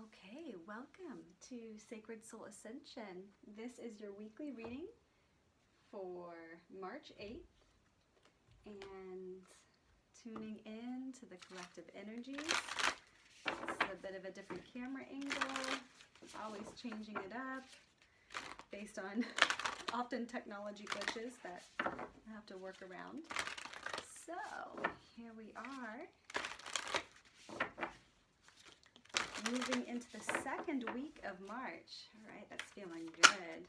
Okay, welcome to Sacred Soul Ascension. This is your weekly reading for March 8th, and tuning in to the collective energies. This is a bit of a different camera angle, always changing it up based on often technology glitches that I have to work around. So here we are, moving into the second week of March. All right, that's feeling good.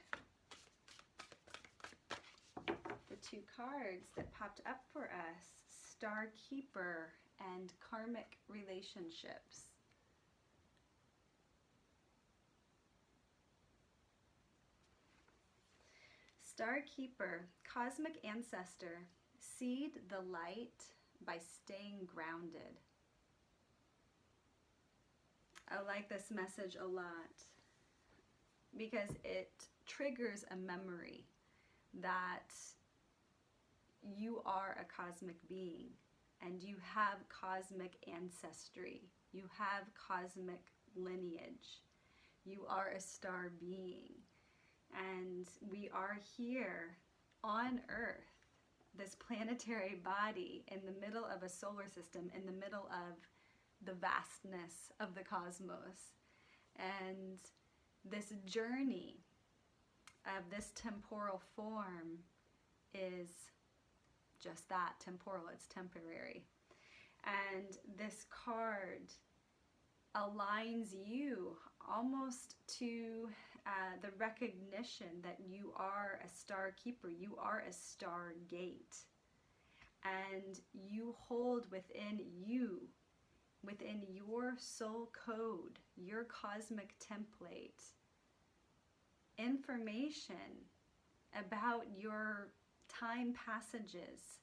The two cards that popped up for us, Star Keeper and Karmic Relationships. Star Keeper, Cosmic Ancestor, seed the light by staying grounded. I like this message a lot because it triggers a memory that you are a cosmic being and you have cosmic ancestry. You have cosmic lineage. You are a star being. And we are here on Earth, this planetary body in the middle of a solar system, in the middle of the vastness of the cosmos. And this journey of this temporal form is just that, temporal, it's temporary. And this card aligns you almost to the recognition that you are a star keeper, you are a star gate, and you hold within you, within your soul code, your cosmic template, information about your time passages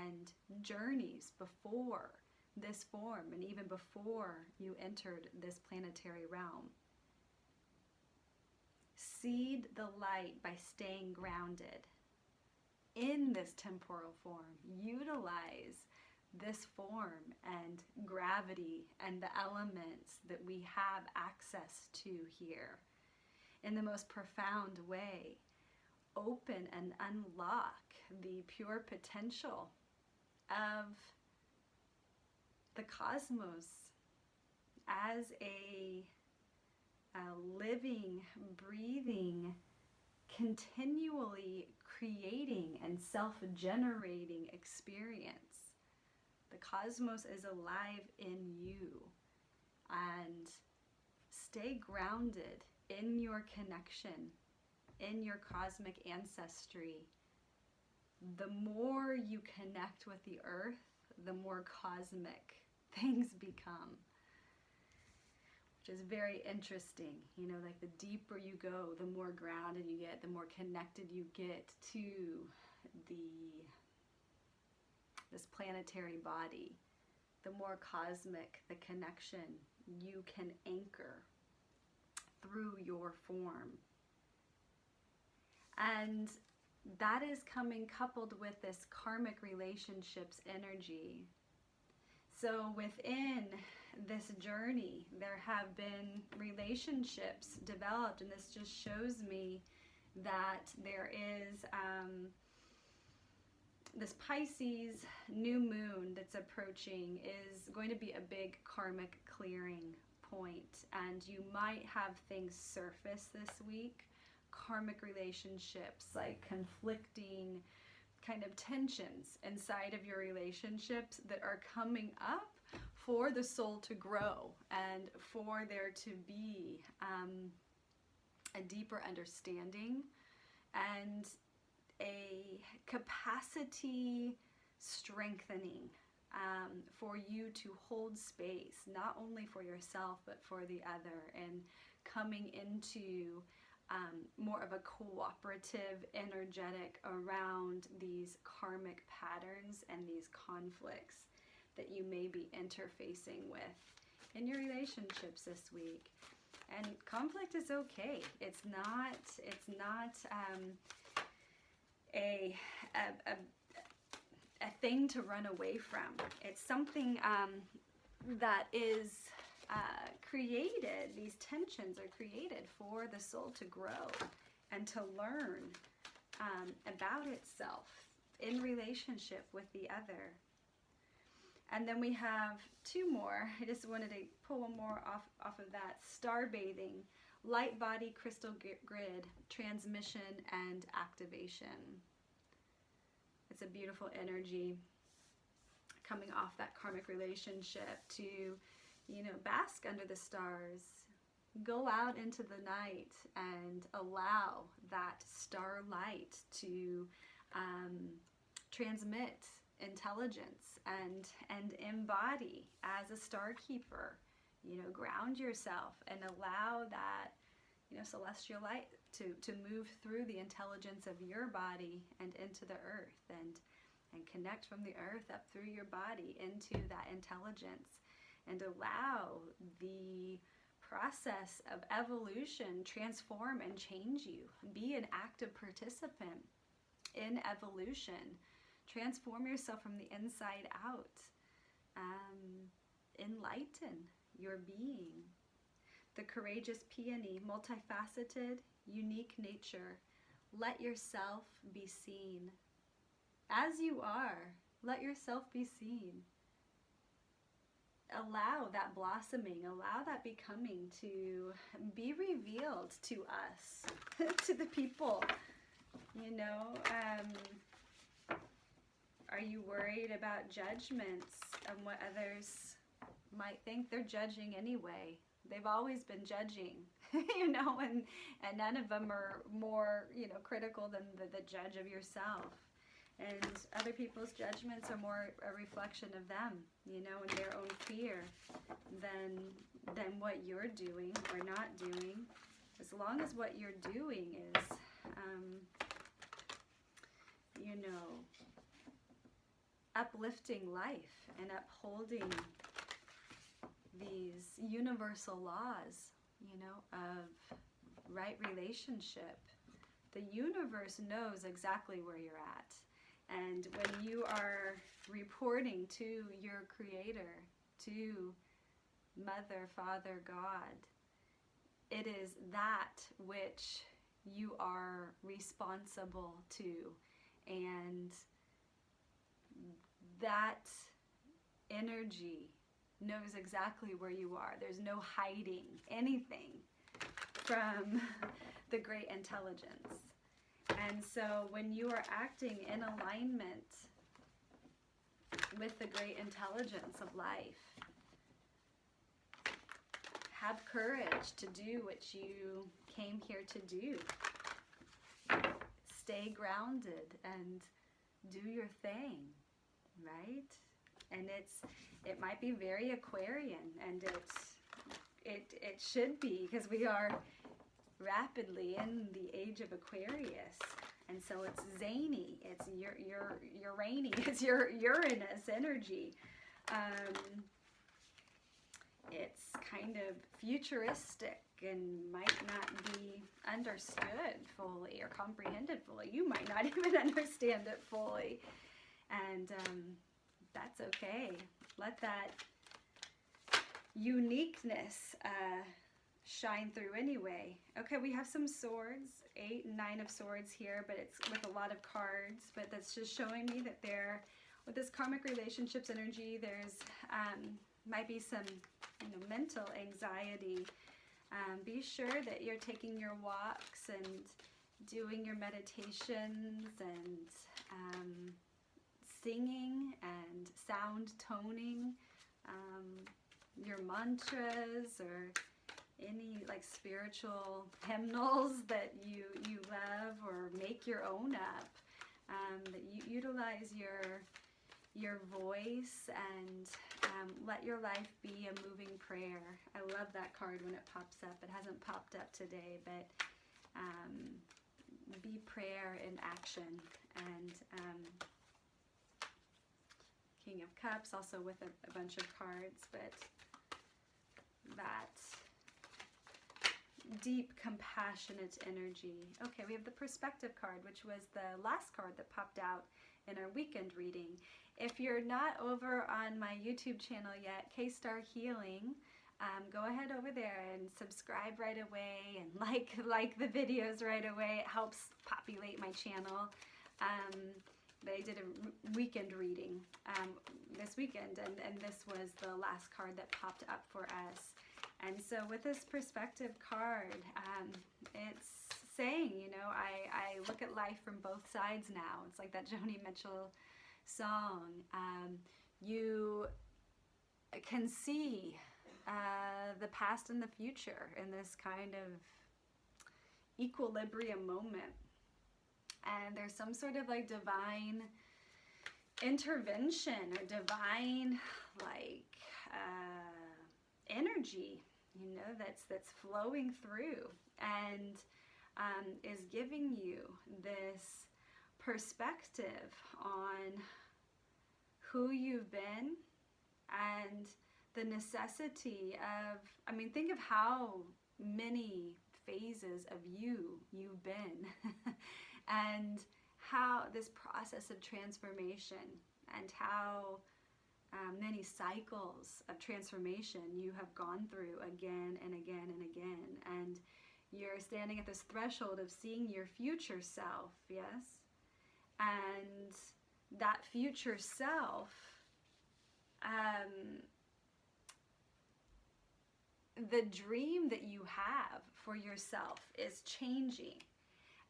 and journeys before this form and even before you entered this planetary realm. Seed the light by staying grounded in this temporal form. Utilize this form and gravity and the elements that we have access to here in the most profound way. Open and unlock the pure potential of the cosmos as a living, breathing, continually creating and self-generating experience. The cosmos is alive in you, and stay grounded in your connection, in your cosmic ancestry. The more you connect with the earth, the more cosmic things become, which is very interesting. You know, like the deeper you go, the more grounded you get, the more connected you get to this planetary body, the more cosmic the connection you can anchor through your form. And that is coming coupled with this karmic relationships energy. So within this journey, there have been relationships developed, and this just shows me that there is this Pisces new moon that's approaching is going to be a big karmic clearing point, and you might have things surface this week, karmic relationships, like conflicting kind of tensions inside of your relationships that are coming up for the soul to grow and for there to be a deeper understanding and a capacity strengthening for you to hold space, not only for yourself but for the other, and coming into more of a cooperative energetic around these karmic patterns and these conflicts that you may be interfacing with in your relationships this week. And conflict is okay. It's not a thing to run away from. It's something that is created, these tensions are created for the soul to grow and to learn about itself in relationship with the other. And then we have two more. I just wanted to pull one more off of that. Star bathing, light body crystal grid, transmission and activation. It's a beautiful energy coming off that karmic relationship to, you know, bask under the stars. Go out into the night and allow that starlight to transmit intelligence and embody as a star keeper. You know, ground yourself and allow that, you know, celestial light to move through the intelligence of your body and into the earth, and connect from the earth up through your body into that intelligence, and allow the process of evolution transform and change you. Be an active participant in evolution. Transform yourself from the inside out. Enlighten your being. The courageous peony, multifaceted, unique nature. Let yourself be seen. As you are, let yourself be seen. Allow that blossoming, allow that becoming to be revealed to us, to the people. You know, are you worried about judgments and what others might think? They're judging anyway. They've always been judging, you know, and none of them are more, you know, critical than the judge of yourself. And other people's judgments are more a reflection of them, you know, and their own fear than what you're doing or not doing. As long as what you're doing is, you know, uplifting life and upholding these universal laws, you know, of right relationship. The universe knows exactly where you're at. And when you are reporting to your Creator, to Mother, Father, God, it is that which you are responsible to. And that energy knows exactly where you are. There's no hiding anything from the great intelligence. And so when you are acting in alignment with the great intelligence of life, have courage to do what you came here to do. Stay grounded and do your thing, right? And it might be very Aquarian, and it should be, because we are rapidly in the age of Aquarius, and so it's zany, it's your rainy, it's your Uranus energy. It's kind of futuristic and might not be understood fully or comprehended fully. You might not even understand it fully, and that's okay. Let that uniqueness shine through anyway. Okay, we have some swords, 8 and 9 of swords here, but it's with a lot of cards, but that's just showing me that there, with this karmic relationships energy, there's might be some, you know, mental anxiety. Be sure that you're taking your walks and doing your meditations and singing and sound toning, your mantras or any like spiritual hymnals that you love, or make your own up, that you utilize your voice and let your life be a moving prayer. I love that card when it pops up. It hasn't popped up today, but be prayer in action. And King of Cups also with a bunch of cards, but that deep, compassionate energy. Okay, we have the perspective card, which was the last card that popped out in our weekend reading. If you're not over on my YouTube channel yet, K-Star Healing, go ahead over there and subscribe right away and like the videos right away. It helps populate my channel. But I did a weekend reading this weekend, and this was the last card that popped up for us. And so with this perspective card, it's saying, you know, I look at life from both sides now. It's like that Joni Mitchell song. You can see the past and the future in this kind of equilibrium moment. And there's some sort of like divine intervention or divine like energy, you know, that's flowing through and is giving you this perspective on who you've been and the necessity of, I mean, think of how many phases of you've been and how this process of transformation and how many cycles of transformation you have gone through again and again and again. And you're standing at this threshold of seeing your future self, yes? And that future self, the dream that you have for yourself is changing.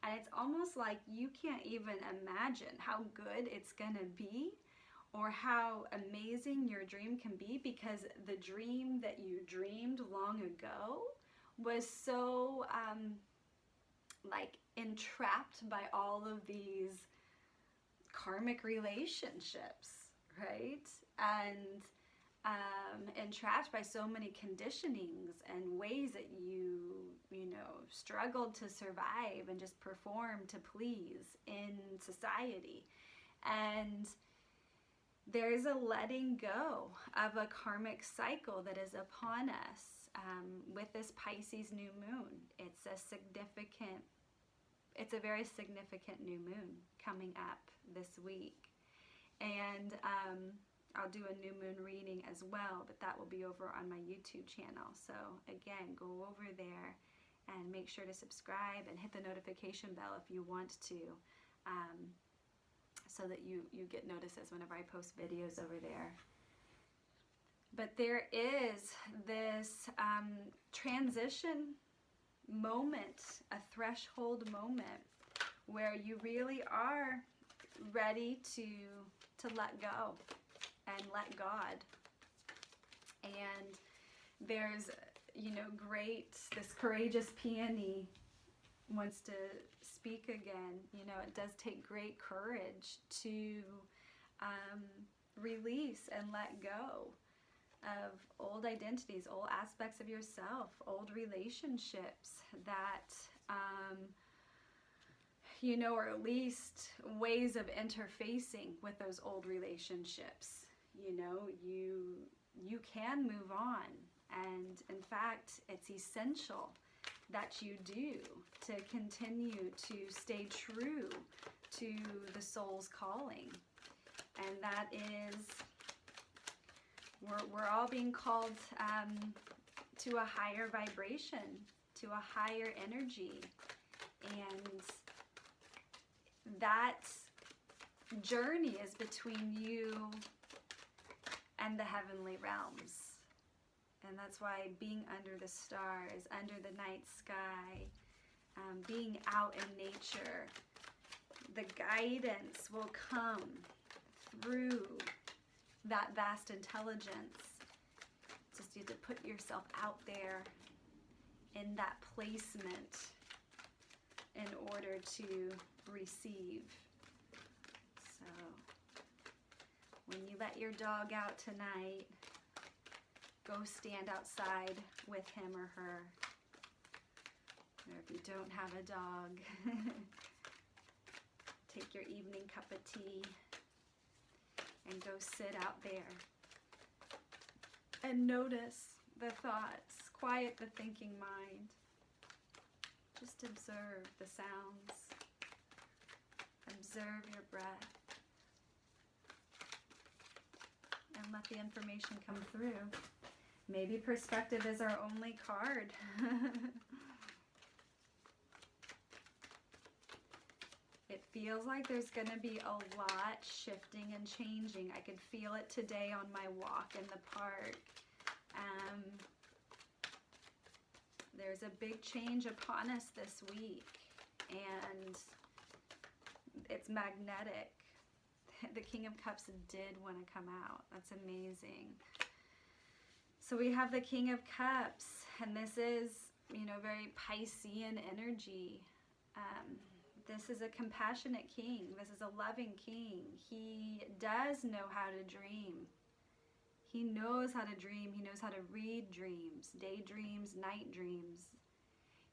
And it's almost like you can't even imagine how good it's gonna be or how amazing your dream can be, because the dream that you dreamed long ago was so like entrapped by all of these karmic relationships, right? And entrapped by so many conditionings and ways that you know, struggled to survive and just perform to please in society. And there's a letting go of a karmic cycle that is upon us with this Pisces new moon. It's a very significant new moon coming up this week. And I'll do a new moon reading as well, but that will be over on my YouTube channel. So again, go over there and make sure to subscribe and hit the notification bell if you want to, so that you get notices whenever I post videos over there. But there is this transition moment, a threshold moment, where you really are ready to let go and let God. And there's, you know, this courageous peony wants to speak again. You know, it does take great courage to release and let go of old identities, old aspects of yourself, old relationships that you know, or at least ways of interfacing with those old relationships. You know, you can move on, and in fact, it's essential that you do to continue to stay true to the soul's calling. And that is, we're all being called to a higher vibration, to a higher energy, and that journey is between you and the heavenly realms. And that's why being under the stars, under the night sky, being out in nature, the guidance will come through that vast intelligence. Just you have to put yourself out there in that placement in order to receive. So when you let your dog out tonight, go stand outside with him or her. Or if you don't have a dog, take your evening cup of tea and go sit out there and notice the thoughts, quiet the thinking mind. Just observe the sounds, observe your breath, and let the information come through. Maybe perspective is our only card. It feels like there's going to be a lot shifting and changing. I could feel it today on my walk in the park. There's a big change upon us this week, and it's magnetic. The King of Cups did want to come out. That's amazing. So we have the King of Cups, and this is, you know, very Piscean energy. This is a compassionate king. This is a loving king. He does know how to dream. He knows how to dream. He knows how to read dreams, daydreams, night dreams.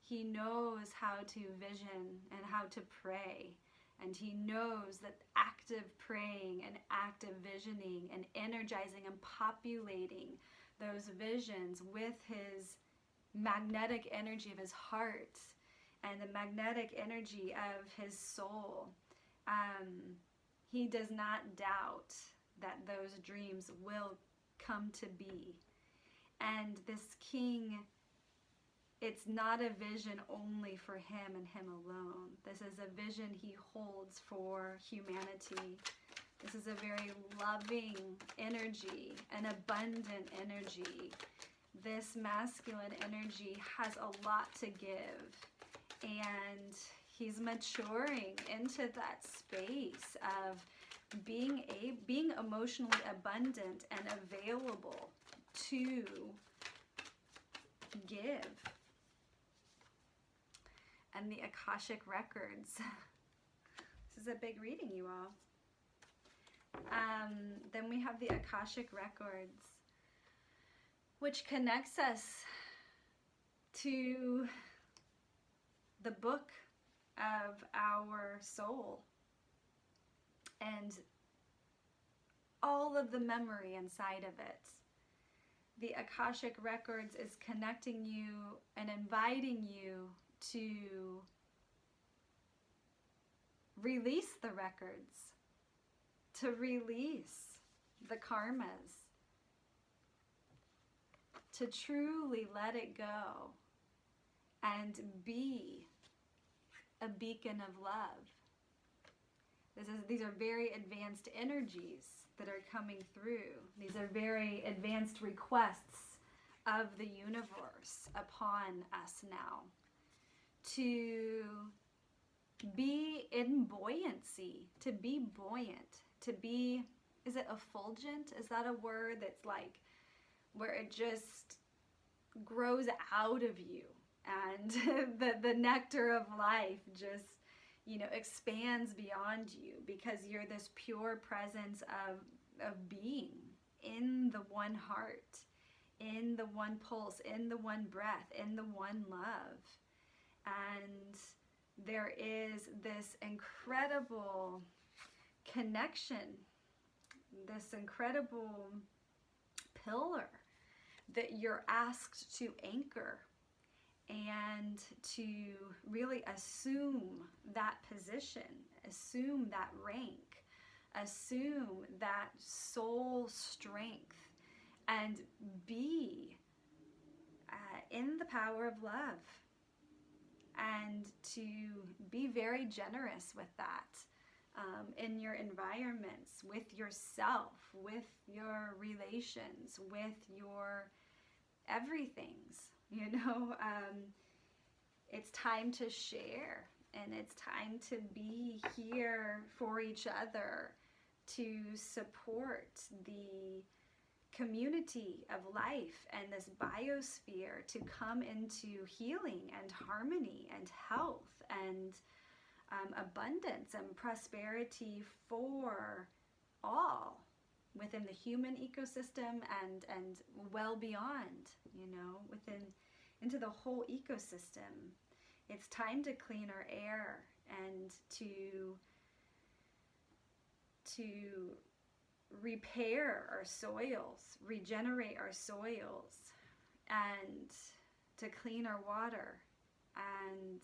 He knows how to vision and how to pray. And he knows that active praying and active visioning and energizing and populating those visions with his magnetic energy of his heart and the magnetic energy of his soul. He does not doubt that those dreams will come to be. And this king, it's not a vision only for him and him alone. This is a vision he holds for humanity. This is a very loving energy, an abundant energy. This masculine energy has a lot to give, and he's maturing into that space of being emotionally abundant and available to give. And the Akashic Records. This is a big reading, you all. Then we have the Akashic Records, which connects us to the book of our soul and all of the memory inside of it. The Akashic Records is connecting you and inviting you to release the records, to release the karmas, to truly let it go and be a beacon of love. These are very advanced energies that are coming through. These are very advanced requests of the universe upon us now to be in buoyancy, to be buoyant, to be, is it effulgent? Is that a word that's like where it just grows out of you and the nectar of life just, you know, expands beyond you because you're this pure presence of being in the one heart, in the one pulse, in the one breath, in the one love. And there is this incredible connection, this incredible pillar that you're asked to anchor and to really assume that position, assume that rank, assume that soul strength, and be in the power of love, and to be very generous with that in your environments, with yourself, with your relations, with your everythings. You know, it's time to share, and it's time to be here for each other, to support the community of life and this biosphere to come into healing and harmony and health and abundance and prosperity for all within the human ecosystem and well beyond, you know, into the whole ecosystem. It's time to clean our air and to repair our soils, regenerate our soils, and to clean our water, and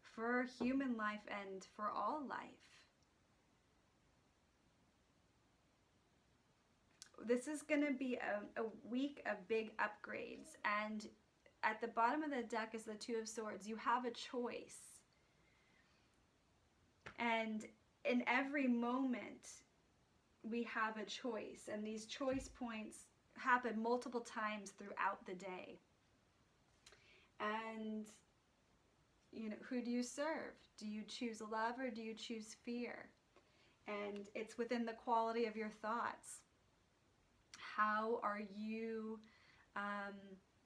for human life and for all life. this is going to be a week of big upgrades. And at the bottom of the deck is the Two of Swords. You have a choice. And in every moment, we have a choice. And these choice points happen multiple times throughout the day. And, you know, who do you serve? Do you choose love or do you choose fear? And it's within the quality of your thoughts. How are you,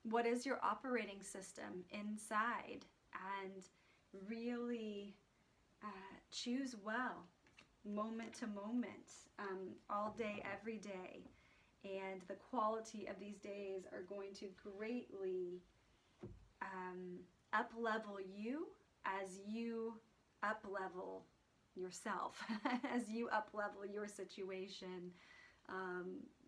what is your operating system inside? And really choose well, moment to moment, all day, every day. And the quality of these days are going to greatly up-level you as you up-level yourself, as you up-level your situation.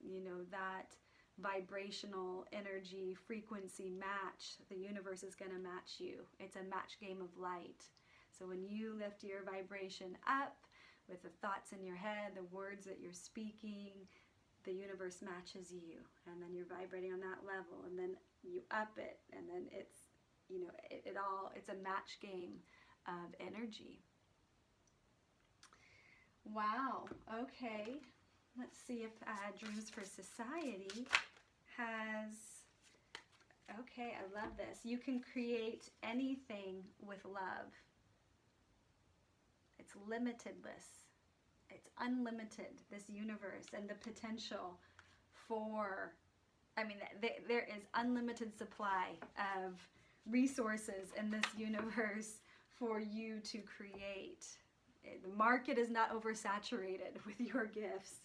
You know, that vibrational energy frequency match, the universe is going to match you. It's a match game of light. So when you lift your vibration up with the thoughts in your head, the words that you're speaking, the universe matches you, and then you're vibrating on that level, and then you up it, and then it's, you know, it's a match game of energy. Wow. Okay. Let's see if Dreams for Society has, okay, I love this. You can create anything with love. It's limitless. It's unlimited, this universe, and the potential for, I mean, there is unlimited supply of resources in this universe for you to create. The market is not oversaturated with your gifts.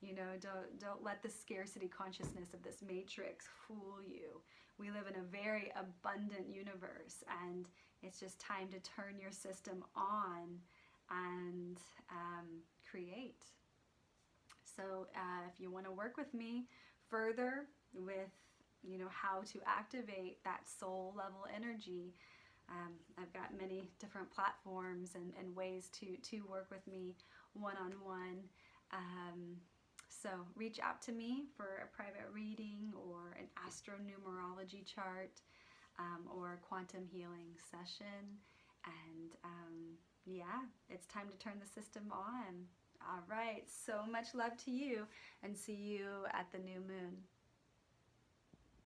You know, don't let the scarcity consciousness of this matrix fool you. We live in a very abundant universe, and it's just time to turn your system on and create. So if you want to work with me further with, you know, how to activate that soul level energy, I've got many different platforms and ways to work with me one-on-one. So reach out to me for a private reading or an AstroNumerology chart, or a quantum healing session. And yeah, it's time to turn the system on. All right, so much love to you, and see you at the new moon.